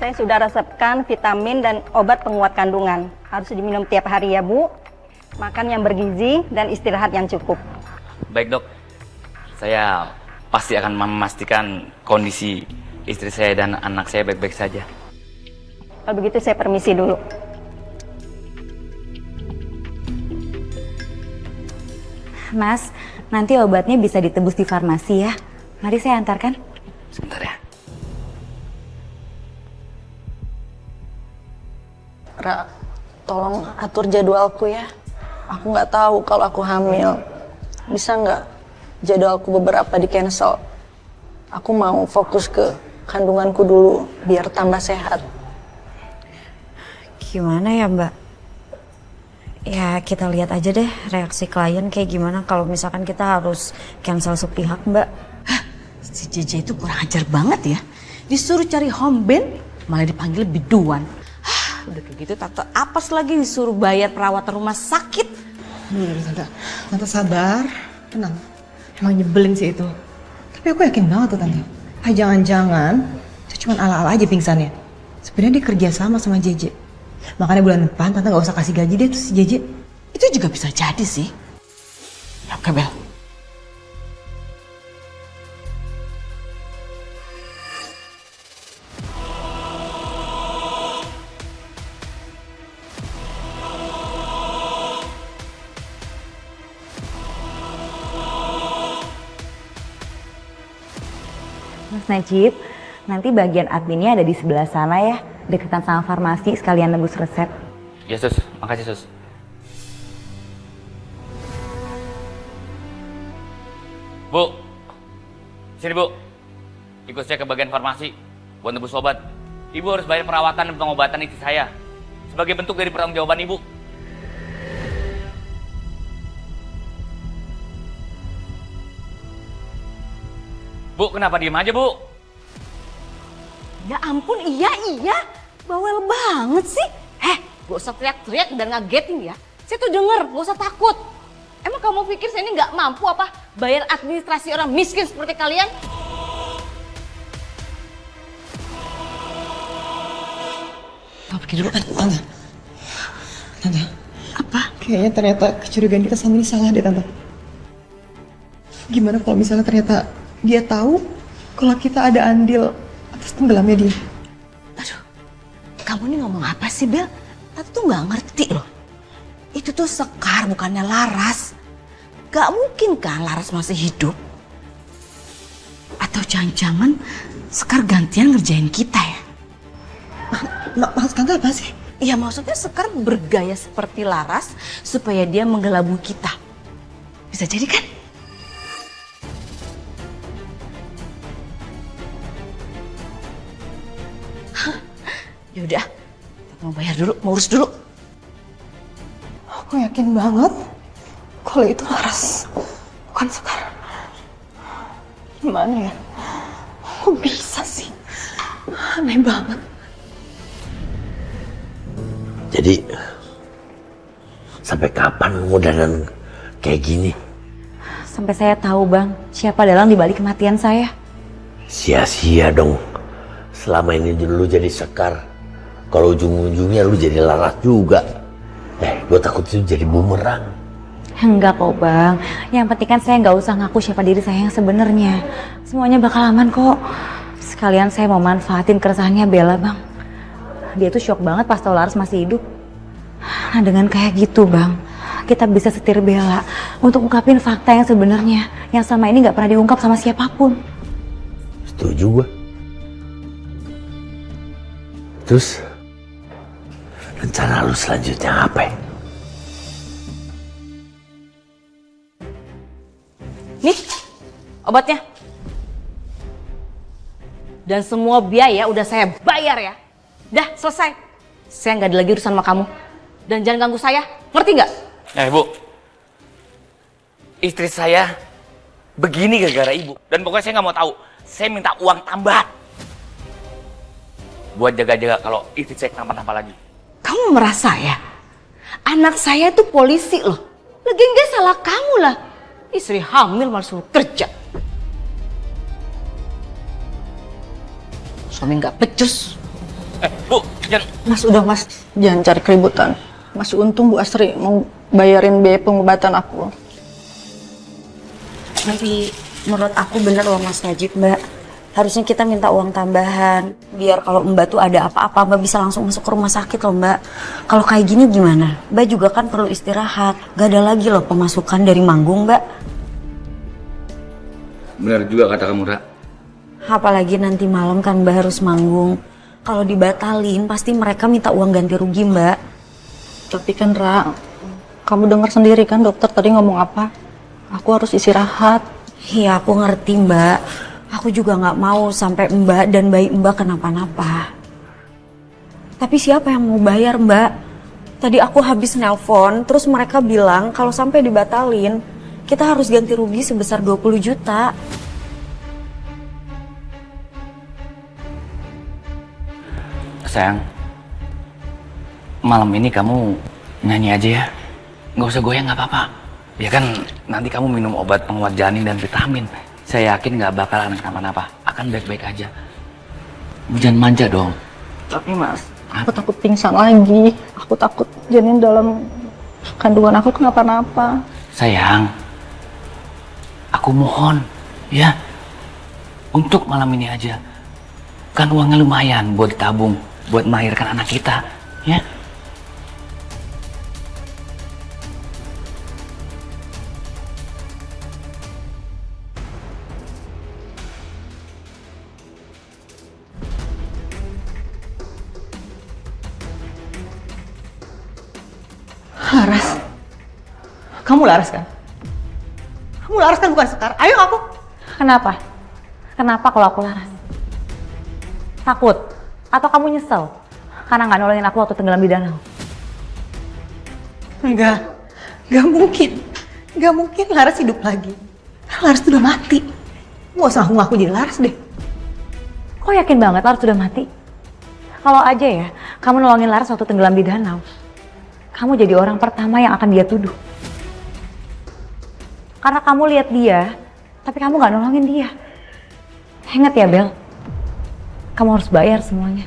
Saya sudah resepkan vitamin dan obat penguat kandungan. Harus diminum tiap hari ya Bu. Makan yang bergizi dan istirahat yang cukup. Baik dok, saya pasti akan memastikan kondisi istri saya dan anak saya baik-baik saja. Kalau begitu saya permisi dulu. Mas, nanti obatnya bisa ditebus di farmasi ya. Mari saya antarkan. Sebentar ya. Ra, tolong atur jadwalku ya. Aku nggak tahu kalau aku hamil. Bisa nggak jadwalku beberapa di cancel? Aku mau fokus ke kandunganku dulu biar tambah sehat. Gimana ya Mbak? Ya kita lihat aja deh reaksi klien kayak gimana kalau misalkan kita harus cancel sepihak Mbak. Hah, si JJ itu kurang ajar banget ya. Disuruh cari home band malah dipanggil biduan. Udah kayak gitu tante apes lagi disuruh bayar perawatan rumah sakit. Tante sabar, tenang. Emang nyebelin sih itu. Tapi aku yakin banget tuh tante. Jangan-jangan itu cuma ala-ala aja pingsannya. Sebenarnya dia kerja sama JJ. Makanya bulan depan tante gak usah kasih gaji deh tuh si JJ. Itu juga bisa jadi sih. Oke Bel. Mas Najib, nanti bagian adminnya ada di sebelah sana ya. Deketan sama farmasi sekalian nebus resep. Ya sus, makasih sus. Bu, sini bu. Ikut saya ke bagian farmasi buat nebus obat. Ibu harus bayar perawatan dan pengobatan istri saya sebagai bentuk dari pertanggungjawaban ibu. Bu, kenapa diem aja bu? Ya ampun iya. Bawel banget sih. Gak usah teriak-teriak dan ngagetin ya. Saya tuh denger, gak usah takut. Emang kamu pikir saya ini gak mampu apa bayar administrasi orang miskin seperti kalian? Kamu pergi dulu. Tante. Apa? Kayaknya ternyata kecurigaan kita sama ini salah deh tante. Gimana kalau misalnya ternyata dia tahu kalau kita ada andil atas tenggelamnya dia? Aduh, kamu ini ngomong apa sih Bel? Tante tuh gak ngerti loh. Itu tuh Sekar bukannya Laras. Gak mungkin kan Laras masih hidup. Atau jangan-jangan Sekar gantian ngerjain kita ya? Maksud tante apa sih? Iya maksudnya Sekar bergaya seperti Laras supaya dia menggelabui kita. Bisa jadi kan? Yaudah, mau bayar dulu, mau urus dulu. Aku yakin banget kalau itu Laras, bukan Sekar. Gimana ya? Kok bisa sih? Aneh banget. Jadi, sampai kapan modalan kayak gini? Sampai saya tahu Bang, siapa dalang dibalik kematian saya. Sia-sia dong. Selama ini dulu jadi Sekar. Kalau ujung-ujungnya lu jadi Laras juga. Gue takut itu jadi bumerang. Enggak kok Bang, yang penting kan saya nggak usah ngaku siapa diri saya yang sebenarnya. Semuanya bakal aman kok. Sekalian saya mau manfaatin keresahannya Bella Bang. Dia tuh shock banget pas tau Laras masih hidup. Nah dengan kayak gitu Bang, kita bisa setir Bella untuk ungkapin fakta yang sebenarnya, yang selama ini nggak pernah diungkap sama siapapun. Setuju gue. Terus, rencana lu selanjutnya apa ya? Nih, obatnya. Dan semua biaya udah saya bayar ya. Dah, selesai. Saya nggak ada lagi urusan sama kamu. Dan jangan ganggu saya, ngerti nggak? Bu, istri saya begini gara-gara ibu. Dan pokoknya saya nggak mau tahu. Saya minta uang tambahan buat jaga-jaga kalau istri saya kenapa-napa lagi. Kamu merasa ya? Anak saya itu polisi loh. Lagian gak salah kamu lah. Istri hamil malah suruh kerja. Suami nggak becus. Bu, jangan. Mas udah mas, jangan cari keributan. Masih untung Bu Astri mau bayarin biaya pengobatan aku. Tapi menurut aku bener loh Mas Najib, Mbak. Harusnya kita minta uang tambahan. Biar kalau Mbak tuh ada apa-apa, Mbak bisa langsung masuk ke rumah sakit loh Mbak. Kalau kayak gini gimana? Mbak juga kan perlu istirahat. Gak ada lagi loh pemasukan dari manggung Mbak. Benar juga kata kamu, Ra. Apalagi nanti malam kan Mbak harus manggung. Kalau dibatalin pasti mereka minta uang ganti rugi Mbak. Tapi kan Ra, kamu dengar sendiri kan dokter tadi ngomong apa? Aku harus istirahat. Iya aku ngerti Mbak. Aku juga nggak mau sampai Mbak dan bayi Mbak kenapa-napa. Tapi siapa yang mau bayar Mbak? Tadi aku habis nelpon, terus mereka bilang kalau sampai dibatalin, kita harus ganti rugi sebesar 20 juta. Sayang, malam ini kamu nyanyi aja ya. Nggak usah goyang, nggak apa-apa. Ya kan nanti kamu minum obat penguat janin dan vitamin. Saya yakin nggak bakalan kenapa-napa. Akan baik-baik aja. Jangan manja dong. Tapi Mas, aku takut pingsan lagi. Aku takut janin dalam kandungan aku kenapa-napa. Sayang, aku mohon ya, untuk malam ini aja. Kan uangnya lumayan buat ditabung, buat melahirkan anak kita, ya. Laras. Kamu Laras kan? Kamu Laras kan bukan Sekar. Ayo aku. Kenapa? Kenapa kalau aku laras? Takut? Atau kamu nyesel? Karena nggak nolongin aku waktu tenggelam di danau? Enggak mungkin. Enggak mungkin Laras hidup lagi. Laras udah mati. Nggak usah ngaku jadi Laras deh. Kok yakin banget Laras sudah mati? Kalau aja ya, kamu nolongin Laras waktu tenggelam di danau, kamu jadi orang pertama yang akan dia tuduh. Karena kamu lihat dia, tapi kamu nggak nolongin dia. Ingat ya Bel, kamu harus bayar semuanya.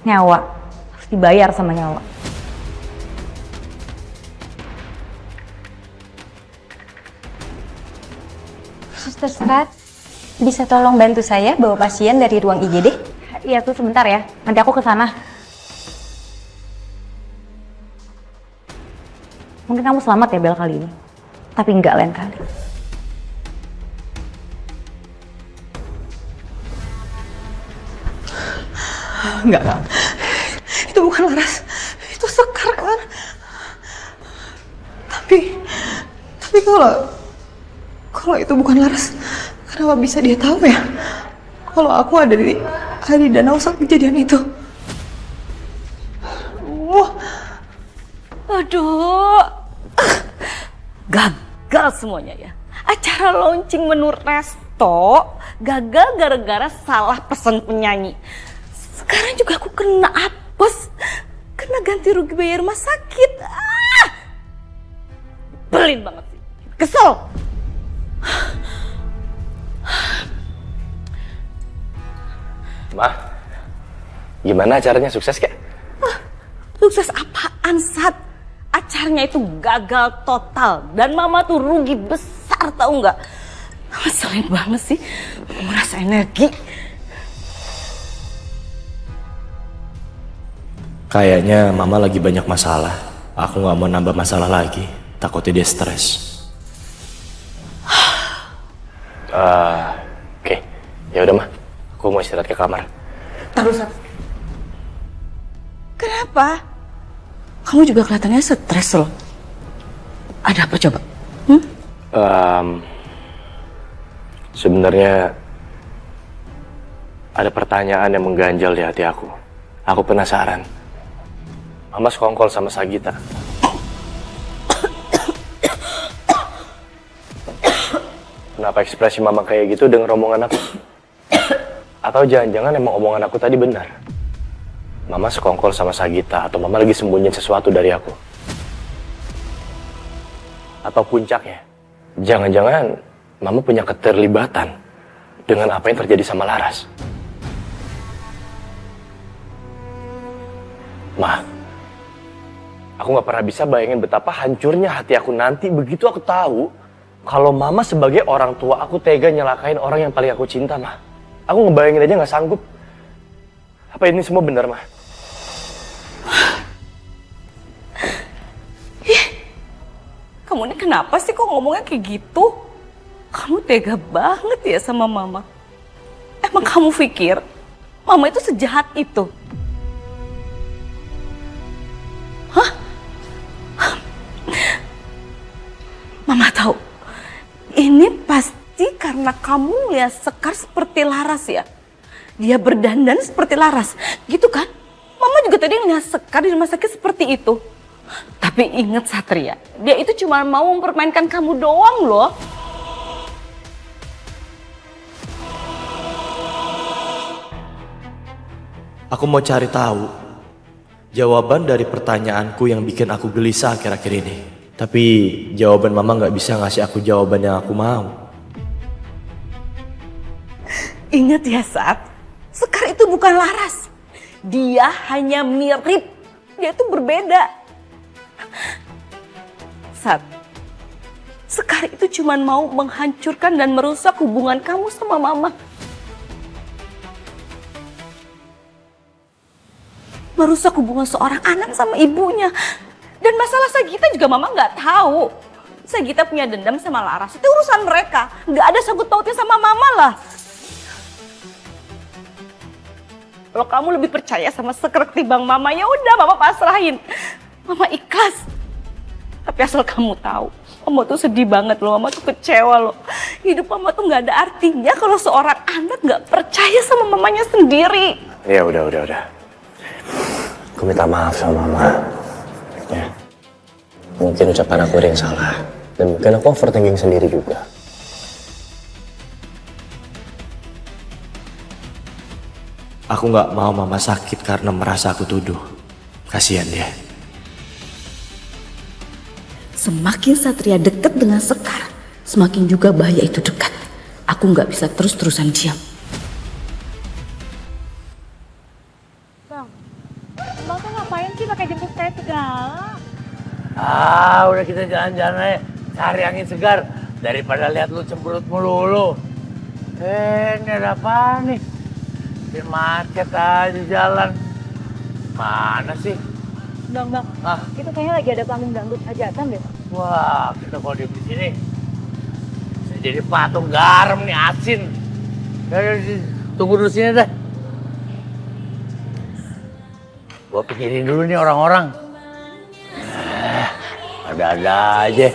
Nyawa, harus dibayar sama nyawa. Suster Strat, bisa tolong bantu saya bawa pasien dari ruang IGD? Iya tuh sebentar ya, nanti aku ke sana. Mungkin kamu selamat ya Bel kali ini, tapi enggak lain kali. Enggak. Itu bukan Laras. Itu Sekar kan. Tapi kalau itu bukan Laras, kenapa bisa dia tahu ya? Kalau aku ada di danau saat kejadian itu. Aduh, gagal semuanya ya. Acara launching menu resto gagal gara-gara salah pesan penyanyi. Sekarang juga aku kena apes, kena ganti rugi bayar rumah sakit. Belin banget sih, kesel. Ma, gimana acaranya, sukses kak? Sukses apaan, Sat? Acaranya itu gagal total dan mama tuh rugi besar, tahu nggak? Ngeselin banget sih, nguras energi. Kayaknya mama lagi banyak masalah. Aku nggak mau nambah masalah lagi, takutnya dia stres. Oke, ya udah mah, aku mau istirahat ke kamar. Terus, Sat. Kenapa? Kamu juga kelihatannya stres loh. Ada apa coba? Sebenarnya ada pertanyaan yang mengganjal di hati aku. Aku penasaran. Mama sekongkol sama Sagita. Kenapa ekspresi mama kayak gitu dengan omongan aku? Atau jangan-jangan emang omongan aku tadi benar? Mama sekongkol sama Sagita, atau mama lagi sembunyiin sesuatu dari aku? Atau puncaknya, jangan-jangan mama punya keterlibatan dengan apa yang terjadi sama Laras. Ma, aku gak pernah bisa bayangin betapa hancurnya hati aku nanti begitu aku tahu kalau mama sebagai orang tua aku tega nyelakain orang yang paling aku cinta, Ma. Aku ngebayangin aja gak sanggup. Apa ini semua benar, Ma? Kamu ini kenapa sih kok ngomongnya kayak gitu? Kamu tega banget ya sama mama. Emang kamu pikir mama itu sejahat itu? Hah? Mama tahu. Ini pasti karena kamu lihat Sekar seperti Laras ya. Dia berdandan seperti Laras, gitu kan? Mama juga tadi ngeliat Sekar di rumah sakit seperti itu. Tapi ingat Satria, dia itu cuma mau mempermainkan kamu doang loh. Aku mau cari tahu jawaban dari pertanyaanku yang bikin aku gelisah akhir-akhir ini. Tapi jawaban mama gak bisa ngasih aku jawaban yang aku mau. Ingat ya Sat, Sekar itu bukan Laras. Dia hanya mirip, dia itu berbeda. Sat, Sekar itu cuma mau menghancurkan dan merusak hubungan kamu sama mama. Merusak hubungan seorang anak sama ibunya. Dan masalah Sagita juga mama nggak tahu. Sagita punya dendam sama Laras, itu urusan mereka. Nggak ada sangkut pautnya sama mama lah. Kalau kamu lebih percaya sama Sekar ketimbang mama, ya udah mama pasrahin. Mama ikhlas. Tapi asal kamu tahu, mama tuh sedih banget loh, mama tuh kecewa loh. Hidup mama tuh nggak ada artinya kalau seorang anak nggak percaya sama mamanya sendiri. Ya udah. Aku minta maaf sama mama. Ya. Mungkin ucapan aku ada yang salah. Dan mungkin aku overthinking sendiri juga. Aku nggak mau mama sakit karena merasa aku tuduh. Kasihan dia. Semakin Satria dekat dengan Sekar, semakin juga bahaya itu dekat. Aku nggak bisa terus-terusan diam. Bang tuh ngapain sih pakai jemput saya segala? Udah kita jalan-jalan aja, cari angin segar daripada lihat lu cemberut melulu. Ini ada apa nih? Bikin macet aja jalan. Mana sih? Bang, itu kayaknya lagi ada panggung dangdut hajatan deh. Wah, kita kalau di sini bisa jadi patung garam nih, asin. Tunggu dulu sini deh. Gua pikirin dulu nih orang-orang. Ada-ada aja.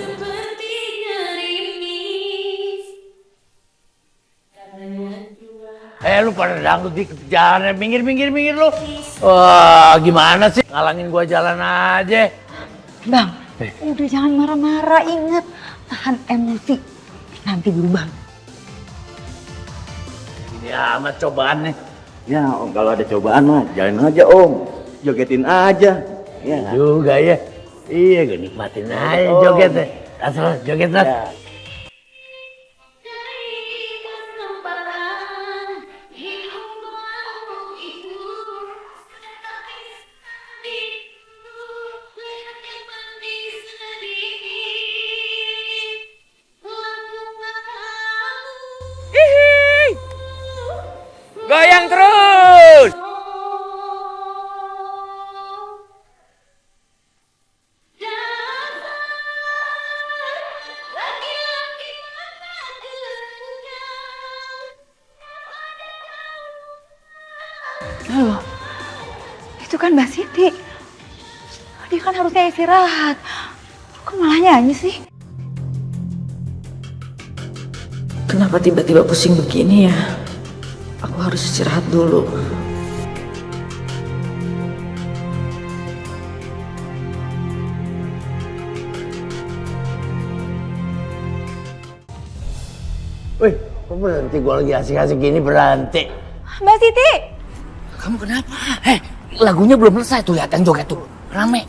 Lu pada dangdut di jalan, minggir lu. Wah, gimana sih? Ngalangin gua jalan aja. Bang, udah jangan marah-marah, ingat. Tahan emosi, nanti berubah. Ini amat cobaan nih. Ya, Om, kalau ada cobaan mah jalanin aja, Om. Jogetin aja. Iya nggak? Juga ya. Iya, gue nikmatin aja joget deh. Asal joget lah. Ya. Goyang terus. Loh, itu kan Mbak Siti. Dia kan harusnya istirahat. Kok malah nyanyi sih? Kenapa tiba-tiba pusing begini ya? Aku harus istirahat dulu. Wih, kok berhenti? Gue lagi asik-asik gini berhenti. Mbak Siti! Kamu kenapa? Lagunya belum selesai tuh, lihat yang joget tuh. Rame.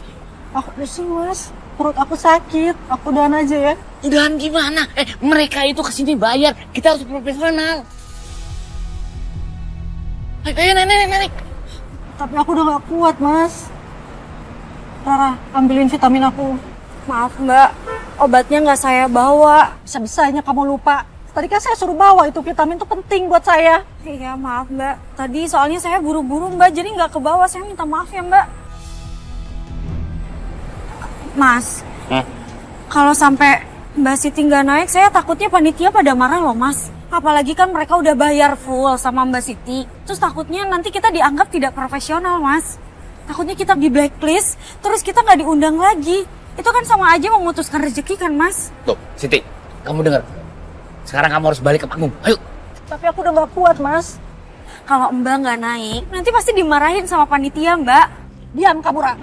Aku pusing, Mas. Perut aku sakit. Aku udahan aja ya. Udahan gimana? Mereka itu kesini bayar. Kita harus profesional. Ayo, naik. Tapi aku udah gak kuat, Mas. Rara, ambilin vitamin aku. Maaf Mbak, obatnya nggak saya bawa. Bisa-bisanya kamu lupa. Tadi kan saya suruh bawa itu vitamin itu penting buat saya. Iya maaf Mbak, tadi soalnya saya buru-buru Mbak, jadi nggak kebawa. Saya minta maaf ya Mbak. Mas, kalau sampai Mbak Siti nggak naik, saya takutnya panitia pada marah loh Mas. Apalagi kan mereka udah bayar full sama Mbak Siti. Terus takutnya nanti kita dianggap tidak profesional Mas. Takutnya kita di blacklist, terus kita nggak diundang lagi. Itu kan sama aja memutuskan rezeki kan Mas. Tuh, Siti, kamu dengar. Sekarang kamu harus balik ke panggung. Ayo. Tapi aku udah gak kuat, Mas. Kalau Mbak nggak naik, nanti pasti dimarahin sama panitia Mbak. Diam kamu, Ra.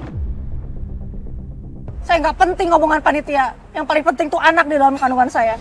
Saya nggak penting ngomongan panitia. Yang paling penting tuh anak di dalam kandungan saya.